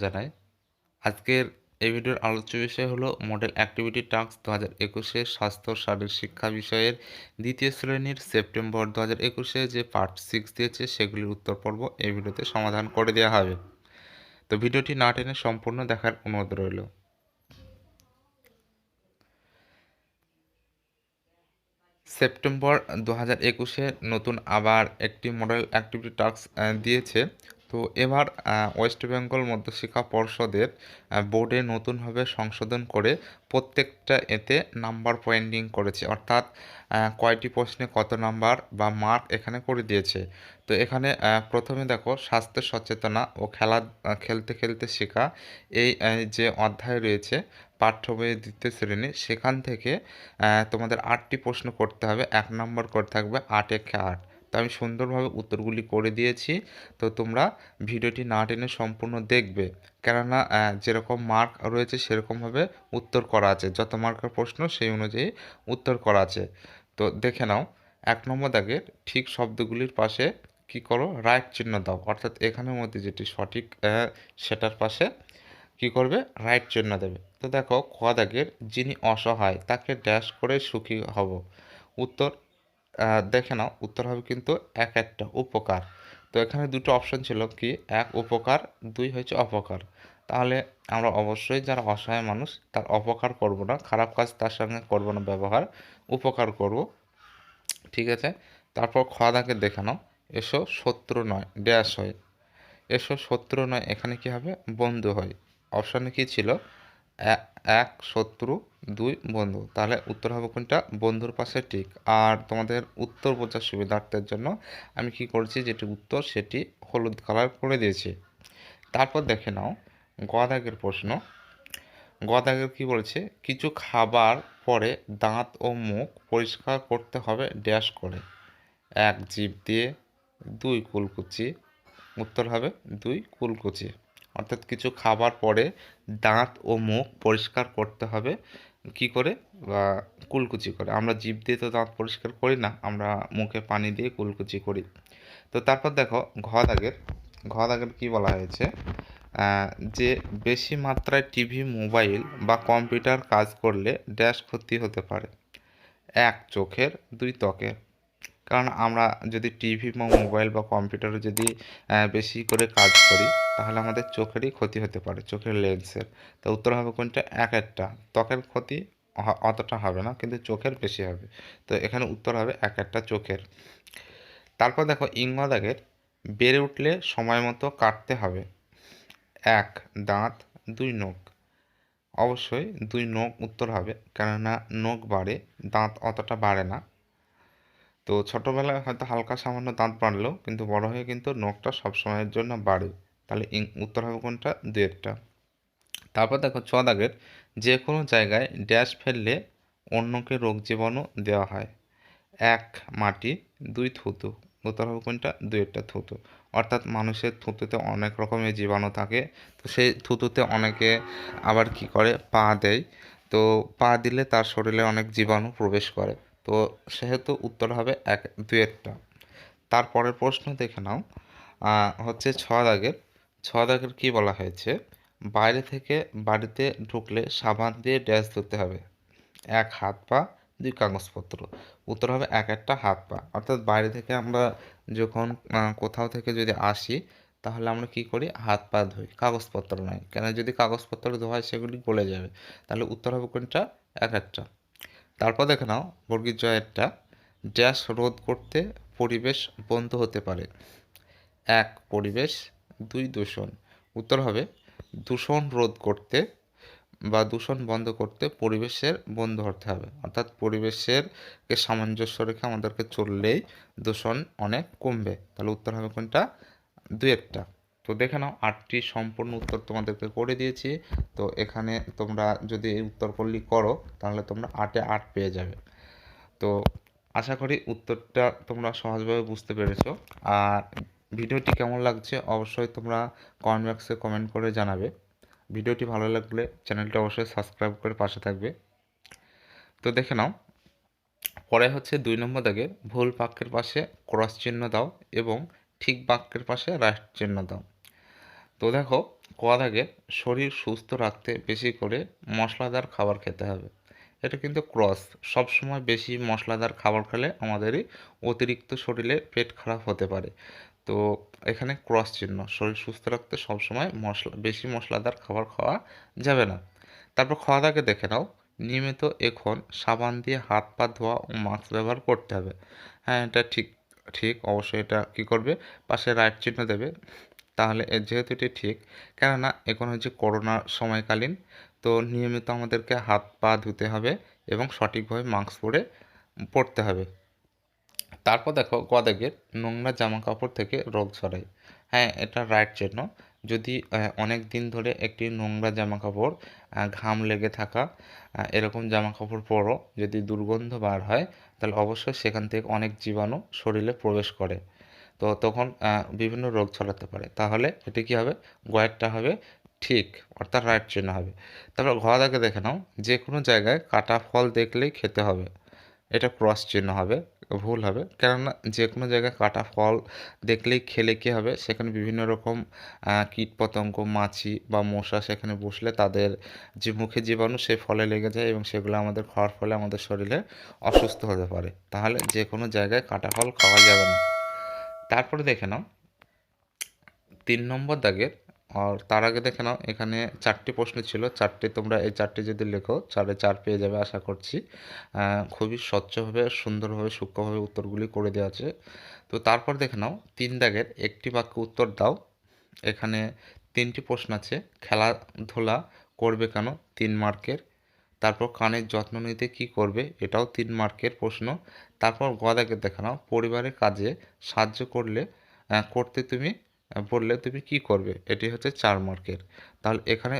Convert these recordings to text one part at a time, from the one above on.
জানাই। আজকের এই ভিডিওর আলোচ্য বিষয় হলো মডেল অ্যাক্টিভিটি টাস্ক 2021-এর স্বাস্থ্য ও শারীরিক শিক্ষা বিষয়ের দ্বিতীয় শ্রেণীর সেপ্টেম্বর 2021-এ যে পার্ট 6 দিয়েছে সেগুলির উত্তর পর্ব এই ভিডিওতে সমাধান করে দেওয়া হবে। তো ভিডিওটি না টেনে সম্পূর্ণ দেখার অনুরোধ রইল। সেপ্টেম্বর 2021-এ নতুন আবার একটি মডেল অ্যাক্টিভিটি টাস্ক দিয়েছে। তো এবার ওয়েস্ট বেঙ্গল মধ্যশিক্ষা পর্ষদের বোর্ডে নতুনভাবে সংশোধন করে প্রত্যেকটা এতে নাম্বার পয়েন্টিং করেছে, অর্থাৎ কয়টি প্রশ্নে কত নাম্বার বা মার্ক এখানে করে দিয়েছে। তো এখানে প্রথমে দেখো স্বাস্থ্য সচেতনা ও খেলতে খেলতে শেখা এই যে অধ্যায় রয়েছে পাঠ্য বইয়ের দ্বিতীয় শ্রেণী, সেখান থেকে তোমাদের 8টি প্রশ্ন করতে হবে, 1 নম্বর করে থাকবে 8 একে 8। তো আমি সুন্দরভাবে উত্তরগুলি করে দিয়েছি। তো তোমরা ভিডিওটি না টেনে সম্পূর্ণ দেখবে, কেননা যেরকম মার্ক রয়েছে সেরকমভাবে উত্তর করা আছে, যত মার্কের প্রশ্ন সেই অনুযায়ী উত্তর করা আছে। তো দেখে নাও, 1 নম্বর দাগের ঠিক শব্দগুলির পাশে কি করো, রাইট চিহ্ন দাও, অর্থাৎ এখানের মধ্যে যেটি সঠিক সেটার পাশে কি করবে, রাইট চিহ্ন দেবে। তো দেখো খ দাগের যিনি অসহায় তাকে ড্যাশ করে সুখী হব। উত্তর দেখে নাও, উত্তর হবে কিন্তু এক একটা উপকার। তো এখানে দুটো অপশন ছিল, কি এক উপকার, দুই হচ্ছে অপকার। তাহলে আমরা অবশ্যই যারা অসহায় মানুষ তার অপকার করব না, খারাপ কাজ তার সঙ্গে করব না ব্যবহার, উপকার করব। ঠিক আছে। তারপর খ দাগে দেখে নাও, এসো শত্রু নয় ড্যাশ হয়। এসো শত্রু নয়, এখানে কি হবে, বন্ধু হয়। অপশানে কি ছিল, এক শত্রু, দুই বন্ধু। তাহলে উত্তর হবে কোনটা, বন্ধুর পাশে ঠিক। আর তোমাদের উত্তর বোঝার সুবিধার্থের জন্য আমি কি করেছি, যেটি উত্তর সেটি হলুদ কালার করে দিয়েছি। তারপর দেখে নাও গ দাগের প্রশ্ন। গ দাগের কি বলেছে, কিছু খাবার পরে দাঁত ও মুখ পরিষ্কার করতে হবে ড্যাশ করে। এক জিভ দিয়ে, দুই কুলকুচি। উত্তর হবে দুই কুলকুচি। অর্থাৎ কিছু খাবার পরে দাঁত ও মুখ পরিষ্কার করতে হবে কি করে, বা কুলকুচি করে। আমরা জিভ দিয়ে তো দাঁত পরিষ্কার করি না, আমরা মুখে পানি দিয়ে কুলকুচি করি। তো তারপর দেখো ঘ দাগের কি বলা হয়েছে, যে বেশি মাত্রায় টিভি মোবাইল বা কম্পিউটার কাজ করলে ড্যাশ ক্ষতি হতে পারে। এক চোখের, দুই ত্বকের। কারণ আমরা যদি টিভি বা মোবাইল বা কম্পিউটারে যদি বেশি করে কাজ করি তাহলে আমাদের চোখেরই ক্ষতি হতে পারে, চোখের লেন্সের। তো উত্তর হবে কোনটা, এক একটা। ত্বকের ক্ষতি অতটা হবে না, কিন্তু চোখের বেশি হবে। তো এখানে উত্তর হবে এক একটা চোখের। তারপর দেখো ইঙ্গ দাগের, বেড়ে উঠলে সময় মতো কাটতে হবে। এক দাঁত, দুই নখ। অবশ্যই দুই নখ উত্তর হবে, কেননা নখ বাড়ে, দাঁত অতটা বাড়ে না। তো ছোটোবেলায় হয়তো হালকা সামান্য দাঁত বাড়লেও কিন্তু বড় হয়ে কিন্তু নখটা সবসময়ের জন্য বাড়ে। তাহলে উত্তর হবে কোনটা, দুয়েরটা। তারপর দেখো ছ দাগের, যে কোনো জায়গায় ড্যাশ ফেললে অন্যকে রোগ জীবাণু দেওয়া হয়। এক মাটি, দুই থুতু। উত্তর হবে কোনটা, দুয়েরটা থুতু। অর্থাৎ মানুষের থুতুতে অনেক রকমের জীবাণু থাকে, তো সেই থুতুতে অনেকে আবার কি করে, পা দেয়। তো পা দিলে তার শরীরে অনেক জীবাণু প্রবেশ করে। তো সেহেতু উত্তর হবে এক দুয়েরটা। তারপরের প্রশ্ন দেখে নাও, হচ্ছে ছ দাগের কী বলা হয়েছে, বাইরে থেকে বাড়িতে ঢুকলে সাবান দিয়ে ড্যাশ ধুতে হবে। এক হাত পা, দুই কাগজপত্র। উত্তর হবে এক একটা হাত পা। অর্থাৎ বাইরে থেকে আমরা যখন কোথাও থেকে যদি আসি তাহলে আমরা কি করি, হাত পা ধুই, কাগজপত্র নয়, কেন যদি কাগজপত্র ধোয়া হয় সেগুলি গলে যাবে। তাহলে উত্তর হবে কোনটা, এক একটা। তারপর দেখে নাও বর্গীর জয়েরটা, ড্যাশ রোধ করতে পরিবেশ বন্ধ হতে পারে। এক পরিবেশ, দুই দূষণ। উত্তর হবে দূষণ রোধ করতে বা দূষণ বন্ধ করতে পরিবেশের বন্ধু হতে হবে। অর্থাৎ পরিবেশের কে সামঞ্জস্য রেখে আমাদেরকে চললেই দূষণ অনেক কমবে। তাহলে উত্তর হবে কোনটা, দুয়েরটা। তো দেখে নাও 8টি সম্পূর্ণ উত্তর তোমাদেরকে করে দিয়েছি। তো এখানে তোমরা যদি এই উত্তর করলি করো তাহলে তোমরা 8-এ 8 পেয়ে যাবে। তো আশা করি উত্তরটা তোমরা সহজভাবে বুঝতে পেরেছো। আর ভিডিওটি কেমন লাগছে অবশ্যই তোমরা কমেন্ট বক্সে কমেন্ট করে জানাবে। ভিডিওটি ভালো লাগলে চ্যানেলটা অবশ্যই সাবস্ক্রাইব করে পাশে থাকবে। তো দেখে নাও, পরে হচ্ছে 2 নম্বর দাগে ভুল বাক্যের পাশে ক্রস চিহ্ন দাও এবং ঠিক বাক্যের পাশে রাইট চিহ্ন দাও। তো দেখো, কোয়া থাকে শরীর সুস্থ রাখতে বেশি করে মশলাদার খাবার খেতে হবে। এটা কিন্তু ক্রস। সবসময় বেশি মশলাদার খাবার খেলে আমাদেরই অতিরিক্ত শরীরে পেট খারাপ হতে পারে। তো এখানে ক্রস চিহ্ন, শরীর সুস্থ রাখতে সবসময় বেশি মশলাদার খাবার খাওয়া যাবে না। তারপর খাওয়া দাগে দেখে নাও, নিয়মিত এখন সাবান দিয়ে হাত পা ধোয়া ও মাস্ক ব্যবহার করতে হবে। হ্যাঁ, এটা ঠিক। ঠিক অবশ্যই এটা কী করবে, পাশে রাইট চিহ্ন দেবে। তাহলে যেহেতু এটি ঠিক, কেননা এখন হচ্ছে করোনার সময়কালীন, তো নিয়মিত আমাদেরকে হাত পা ধুতে হবে এবং সঠিকভাবে মাস্ক পরতে হবে। তারপর দেখো গদেগের নোংরা জামা কাপড় থেকে রোগ ছড়ায়। হ্যাঁ, এটা রাইট চিহ্ন। যদি অনেক দিন ধরে একটি নোংরা জামা কাপড়, ঘাম লেগে থাকা এরকম জামা কাপড় পরো, যদি দুর্গন্ধ বার হয়, তাহলে অবশ্যই সেখান থেকে অনেক জীবাণু শরীরে প্রবেশ করে। তো তখন বিভিন্ন রোগ ছড়াতে পারে। তাহলে এটি কী হবে, গয়েরটা হবে ঠিক, অর্থাৎ রাইট চিহ্ন হবে। তারপর ঘ দাগে দেখে নাও, যে কোনো জায়গায় কাটা ফল দেখলেই খেতে হবে। এটা ক্রস চিহ্ন হবে, ভুল হবে। কেননা যে কোনো জায়গায় কাটা ফল দেখলেই খেলে কী হবে, সেখানে বিভিন্ন রকম কীটপতঙ্গ, মাছি বা মশা সেখানে বসলে তাদের যে মুখে জীবাণু সে ফলে লেগে যায় এবং সেগুলো আমাদের খাওয়ার ফলে আমাদের শরীরে অসুস্থ হতে পারে। তাহলে যে কোনো জায়গায় কাটা ফল খাওয়া যাবে না। তারপরে দেখে নাও 3 নম্বর দাগের, আর তার আগে দেখে নাও এখানে 4টি প্রশ্ন ছিল। 4টি, তোমরা এই 4টি যদি লেখো 4-এ 4 পেয়ে যাবে আশা করছি। খুবই স্বচ্ছভাবে, সুন্দরভাবে, সূক্ষ্মভাবে উত্তরগুলি করে দেওয়া আছে। তো তারপর দেখে নাও 3 দাগের একটি বাক্যে উত্তর দাও। এখানে 3টি প্রশ্ন আছে। খেলাধুলা করবে কেন, 3 মার্কের। তারপর কানের যত্ন নিতে কী করবে, এটাও 3 মার্কের প্রশ্ন। তারপর গ দাগের দেখে নাও, পরিবারের কাজে সাহায্য করতে তুমি বললে তুমি কী করবে, এটি হচ্ছে 4 মার্কের। তাহলে এখানে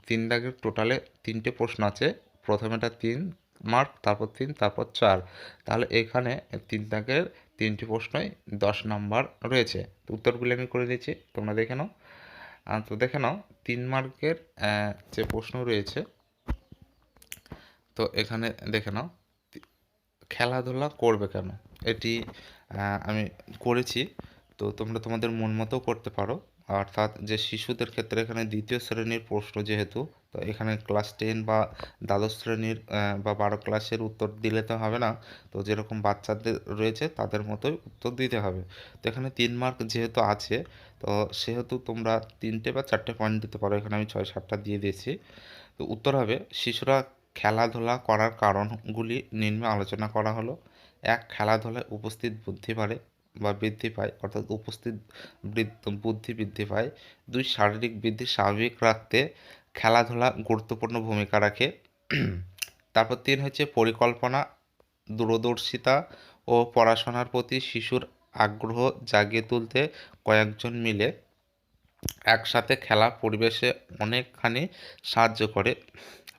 3 দাগের টোটালে 3টে প্রশ্ন আছে। প্রথমেটা 3 মার্ক, তারপর 3, তারপর 4। তাহলে এখানে 3 দাগের 3টি প্রশ্নই 10 নাম্বার রয়েছে। তো উত্তরগুলি আমি করে দিচ্ছি, তোমরা দেখে নাও। তো দেখে নাও 3 মার্কের যে প্রশ্ন রয়েছে, তো এখানে দেখে নাও খেলাধুলা করবে কেন, এটি আমি করেছি। তো তোমরা তোমাদের মন মতো করতে পারো। অর্থাৎ যে শিশুদের ক্ষেত্রে এখানে 2য় শ্রেণীর প্রশ্ন যেহেতু, তো এখানে ক্লাস 10 বা দ্বাদশ শ্রেণীর বা 12 ক্লাসের উত্তর দিলে তো হবে না। তো যেরকম বাচ্চাদের রয়েছে তাদের মতোই উত্তর দিতে হবে। তো এখানে 3 মার্ক যেহেতু আছে, তো সেহেতু তোমরা 3টে বা 4টে পয়েন্ট দিতে পারো। এখানে আমি 6-7টা দিয়ে দিয়েছি। তো উত্তর হবে, শিশুরা খেলাধুলা করার কারণগুলি নিম্নে আলোচনা করা হলো। 1, খেলাধুলায় উপস্থিত বুদ্ধি বাড়ে বা বৃদ্ধি পায়, অর্থাৎ উপস্থিত বুদ্ধি বৃদ্ধি পায়। 2, শারীরিক বৃদ্ধি স্বাভাবিক রাখতে খেলাধুলা গুরুত্বপূর্ণ ভূমিকা রাখে। তারপর 3 হচ্ছে পরিকল্পনা, দূরদর্শিতা ও পড়াশোনার প্রতি শিশুর আগ্রহ জাগিয়ে তুলতে কয়েকজন মিলে একসাথে খেলা পরিবেশে অনেকখানি সাহায্য করে,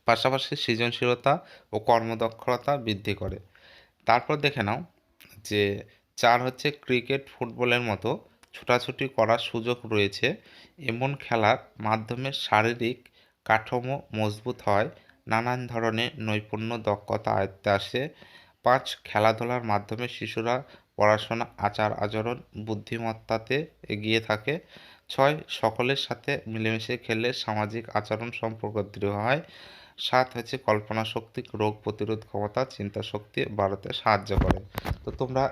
পাশাপাশি সৃজনশীলতা ও কর্মদক্ষতা বৃদ্ধি করে। তারপর দেখে নাও যে 4 হচ্ছে ক্রিকেট, ফুটবলের মতো ছোটাছুটি করার সুযোগ রয়েছে। এমন খেলার মাধ্যমে শারীরিক কাঠামো মজবুত হয়, নানান ধরনের নৈপুণ্য দক্ষতা আয়ত্তে আসে। 5, খেলাধুলার মাধ্যমে শিশুরা পড়াশোনা, আচার আচরণ, বুদ্ধিমত্তাতে এগিয়ে থাকে। 6, সকলের সাথে মিলেমিশে খেললে সামাজিক আচরণ সম্পর্ক দৃঢ় হয়। 7 হচ্ছে কল্পনা শক্তি, রোগ প্রতিরোধ ক্ষমতা, চিন্তা শক্তি বাড়াতে সাহায্য করে। তো তোমরা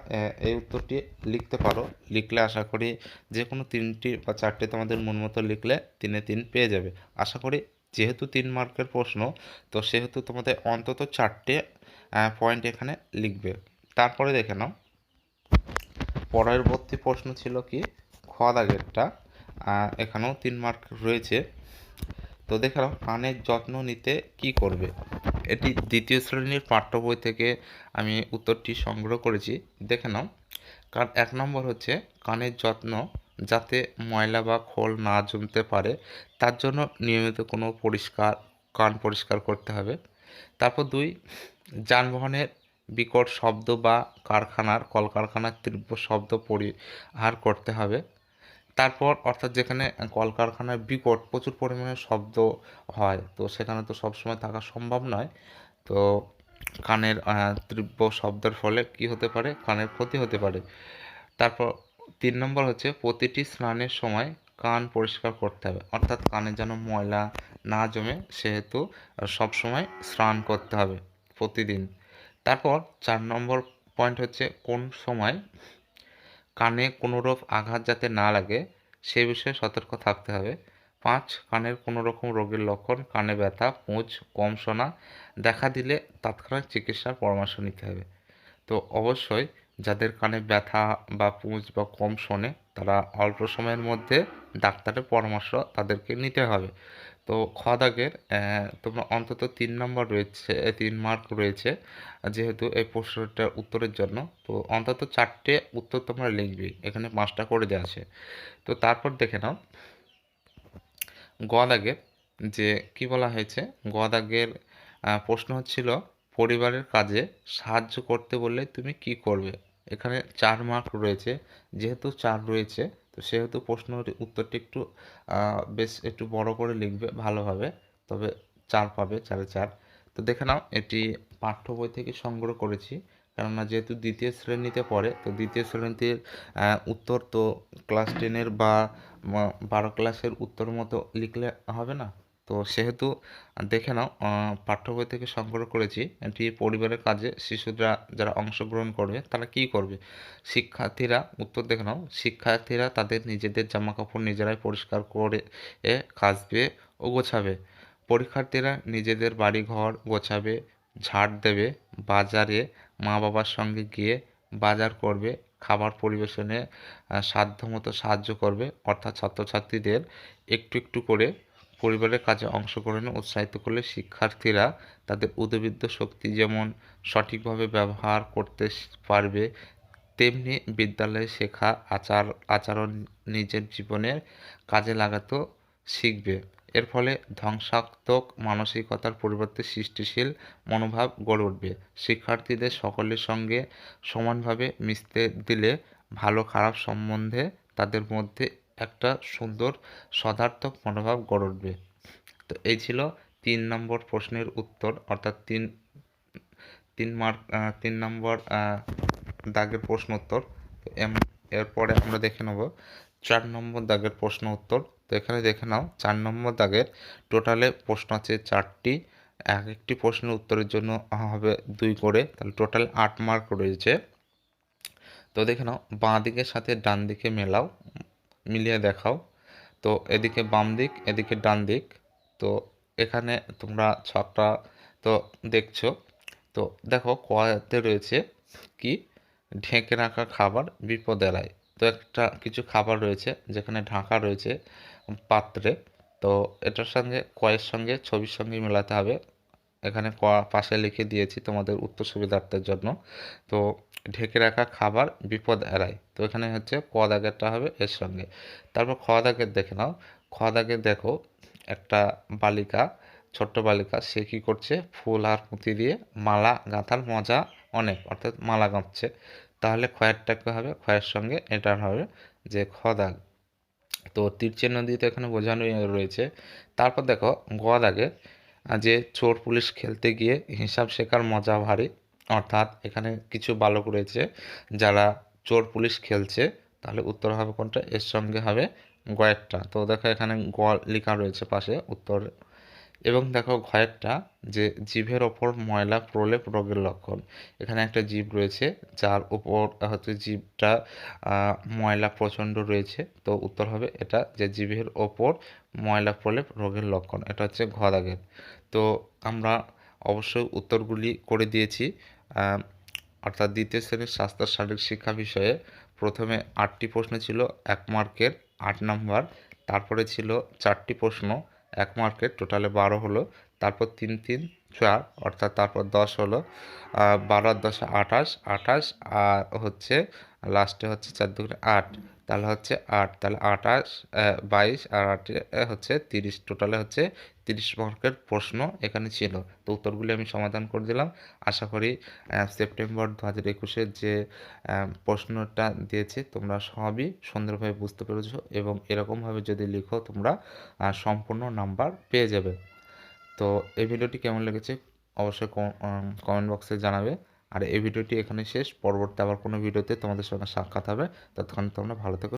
এই উত্তরটি লিখতে পারো। লিখলে আশা করি যে কোনো 3টি বা 4টি তোমাদের মন মতো লিখলে 3-এ 3 পেয়ে যাবে। আশা করি যেহেতু 3 মার্কের প্রশ্ন, তো সেহেতু তোমাদের অন্তত 4টে পয়েন্ট এখানে লিখবে। তারপরে দেখে নাও পরবর্তী প্রশ্ন ছিল কি, খ দাগেরটা। এখানেও 3 মার্ক রয়েছে। তো দেখে নাও কানের যত্ন নিতে কি করবে, এটি 2য় শ্রেণীর পাঠ্য বই থেকে আমি উত্তরটি সংগ্রহ করেছি। দেখে নাও, 1 নম্বর হচ্ছে কানের যত্ন যাতে ময়লা বা খোল না জমতে পারে, তার জন্য নিয়মিত কান পরিষ্কার করতে হবে। তারপর 2, যানবাহনের বিকট শব্দ বা কলকারখানার তীব্র শব্দ পরিহার করতে হবে। তারপর অর্থাৎ যেখানে কলকারখানার বিকট প্রচুর পরিমাণে শব্দ হয়, তো সেখানে তো সবসময় থাকা সম্ভব নয়। তো কানের তীব্র শব্দের ফলে কি হতে পারে, কানের ক্ষতি হতে পারে। তারপর 3 নম্বর হচ্ছে প্রতিটি স্নানের সময় কান পরিষ্কার করতে হবে, অর্থাৎ কানে যেন ময়লা না জমে সেহেতু সবসময় স্নান করতে হবে প্রতিদিন। তারপর 4 নম্বর পয়েন্ট হচ্ছে কোন সময় কানে কোনোরূপ আঘাত যাতে না লাগে সে বিষয়ে সতর্ক থাকতে হবে। 5 কানের কোনো রকম রোগের লক্ষণ, কানে ব্যথা, পুঁজ, কম শোনা দেখা দিলে তাৎক্ষণিক চিকিৎসার পরামর্শ নিতে হবে। তো অবশ্যই যাদের কানে ব্যথা বা পুঁজ বা কম শোনে তারা অল্প সময়ের মধ্যে ডাক্তারের পরামর্শ তাদেরকে নিতে হবে। তো খ দাগের তোমরা অন্তত 3 নম্বর রয়েছে, 3 মার্ক রয়েছে যেহেতু এই প্রশ্নটার উত্তরের জন্য। তো অন্তত 4টে উত্তর তোমরা লিখবে, এখানে 5টা করে দেওয়া আছে। তো তারপর দেখে নাও গ দাগের যে কি বলা হয়েছে। গ দাগের প্রশ্ন হচ্ছিল পরিবারের কাজে সাহায্য করতে বললে তুমি কি করবে। এখানে 4 মার্ক রয়েছে, যেহেতু 4 রয়েছে তো সেহেতু প্রশ্নের উত্তরটি একটু বেশ একটু বড় করে লিখবে ভালোভাবে, তবে 4 পাবে, 4-এ 4। তো দেখে নাও এটি পাঠ্য বই থেকে সংগ্রহ করেছি, কেননা যেহেতু দ্বিতীয় শ্রেণীতে পড়ে তো দ্বিতীয় শ্রেণীতে উত্তর তো ক্লাস 10-এর বা 12 ক্লাসের উত্তর মতো লিখলে হবে না। তো সেহেতু দেখে নাও পাঠ্য বই থেকে সংগ্রহ করেছি। এটি পরিবারের কাজে শিশুরা যারা অংশগ্রহণ করবে তারা কী করবে। শিক্ষার্থীরা উত্তর দেখে নাও, শিক্ষার্থীরা তাদের নিজেদের জামাকাপড় নিজেরাই পরিষ্কার করে কাচবে ও গোছাবে। পরীক্ষার্থীরা নিজেদের বাড়িঘর গোছাবে, ঝাড় দেবে, বাজারে মা বাবার সঙ্গে গিয়ে বাজার করবে, খাবার পরিবেশনে সাধ্যমতো সাহায্য করবে। অর্থাৎ ছাত্রছাত্রীদের একটু একটু করে পরিবারের কাজে অংশগ্রহণে উৎসাহিত করলে শিক্ষার্থীরা তাদের উদ্ভিদ শক্তি যেমন সঠিকভাবে ব্যবহার করতে পারবে, তেমনি বিদ্যালয়ে শেখা আচরণ নিজের জীবনের কাজে লাগাতেও শিখবে। এর ফলে ধ্বংসাত্মক মানসিকতার পরিবর্তে সৃষ্টিশীল মনোভাব গড়ে উঠবে। শিক্ষার্থীদের সকলের সঙ্গে সমানভাবে মিশতে দিলে ভালো খারাপ সম্বন্ধে তাদের মধ্যে একটা সুন্দর সদার্থক মনোভাব গড়ে উঠবে। তো এই ছিল 3 নম্বর প্রশ্নের উত্তর, অর্থাৎ 3 নম্বর দাগের প্রশ্ন উত্তর। তো এরপরে আমরা দেখে নেব 4 নম্বর দাগের প্রশ্ন উত্তর। তো এখানে দেখে নাও 4 নম্বর দাগের টোটালে প্রশ্ন আছে 4টি, এক একটি প্রশ্নের উত্তরের জন্য হবে 2 করে, তাহলে টোটাল 8 মার্ক রয়েছে। তো দেখে নাও বাঁ দিকের সাথে ডান দিকে মেলাও, মিলিয়ে দেখাও। তো এদিকে বাম দিক, এদিকে ডান দিক। তো এখানে তোমরা ছকটা তো দেখছো। তো দেখো কতে রয়েছে কি, ঢেকে রাখা খাবার বিপদ এড়ায়। তো একটা কিছু খাবার রয়েছে যেখানে ঢাকা রয়েছে পাত্রে। তো এটার সঙ্গে কয়ের সঙ্গে ছবির সঙ্গে মেলাতে হবে। এখানে পাশে লিখে দিয়েছি তোমাদের উত্তর সুবিধার্থের জন্য। তো ঢেকে রাখা খাবার বিপদ এড়ায়, তো এখানে হচ্ছে ক দাগেরটা হবে এর সঙ্গে। তারপর খ দাগের দেখে নাও, খ দাগের দেখো একটা বালিকা, ছোট্ট বালিকা, সে কী করছে, ফুল আর পুঁতি দিয়ে মালা গাঁথার মজা অনেক, অর্থাৎ মালা গাঁথছে। তাহলে খয়েরটা কী হবে, খয়ের সঙ্গে এটার হবে যে খ দাগ। তো তীর চিহ্ন দিয়ে তো এখানে বোঝানো রয়েছে। তারপর দেখো গ দাগে যে চোর পুলিশ খেলতে গিয়ে হিসাব শেখার মজা ভারী, অর্থাৎ এখানে কিছু বালক রয়েছে যারা চোর পুলিশ খেলছে, তাহলে উত্তর হবে কোনটা, এর সঙ্গে হবে গয়েরটা। তো দেখো এখানে গ লেখা রয়েছে পাশে উত্তর। এবং দেখো ঘয়েরটা যে জিভের ওপর ময়লা প্রলেপ রোগের লক্ষণ। এখানে একটা জিভ রয়েছে যার উপর হচ্ছে জিভটা ময়লা প্রচণ্ড রয়েছে, তো উত্তর হবে এটা যে জিভের ওপর ময়লা প্রলেপ রোগের লক্ষণ, এটা হচ্ছে ঘ দাগের। তো আমরা অবশ্যই উত্তরগুলি করে দিয়েছি। অর্থাৎ দ্বিতীয় শ্রেণীর স্বাস্থ্য শারীরিক শিক্ষা বিষয়ে প্রথমে 8টি প্রশ্ন ছিল 1 মার্কের 8 নাম্বার, তারপরে ছিল 4টি প্রশ্ন 1 মার্কের, টোটালে 12 হলো। তারপর 3 3 4, অর্থাৎ তারপর 10 হলো, 12 আর 10 28, 28 আর হচ্ছে লাস্টে হচ্ছে 4 2 8, তাহলে হচ্ছে 8, তাহলে 28 22 আর 8 হচ্ছে 30, টোটালে হচ্ছে 30 মার্কের প্রশ্ন এখানে ছিল। তো উত্তরগুলি আমি সমাধান করে দিলাম। আশা করি সেপ্টেম্বর 2021-এর যে প্রশ্নটা দিয়েছে তোমরা সবই সুন্দরভাবে বুঝতে পেরেছো, এবং এরকমভাবে যদি লিখো তোমরা সম্পূর্ণ নাম্বার পেয়ে যাবে। তো এই ভিডিওটি কেমন লেগেছে অবশ্যই কমেন্ট বক্সে জানাবে। আর এই ভিডিওটি এখানে শেষ, পরবর্তী আবার কোনো ভিডিওতে তোমাদের সঙ্গে সাক্ষাৎ হবে। ততক্ষণ তোমরা ভালো থেকো।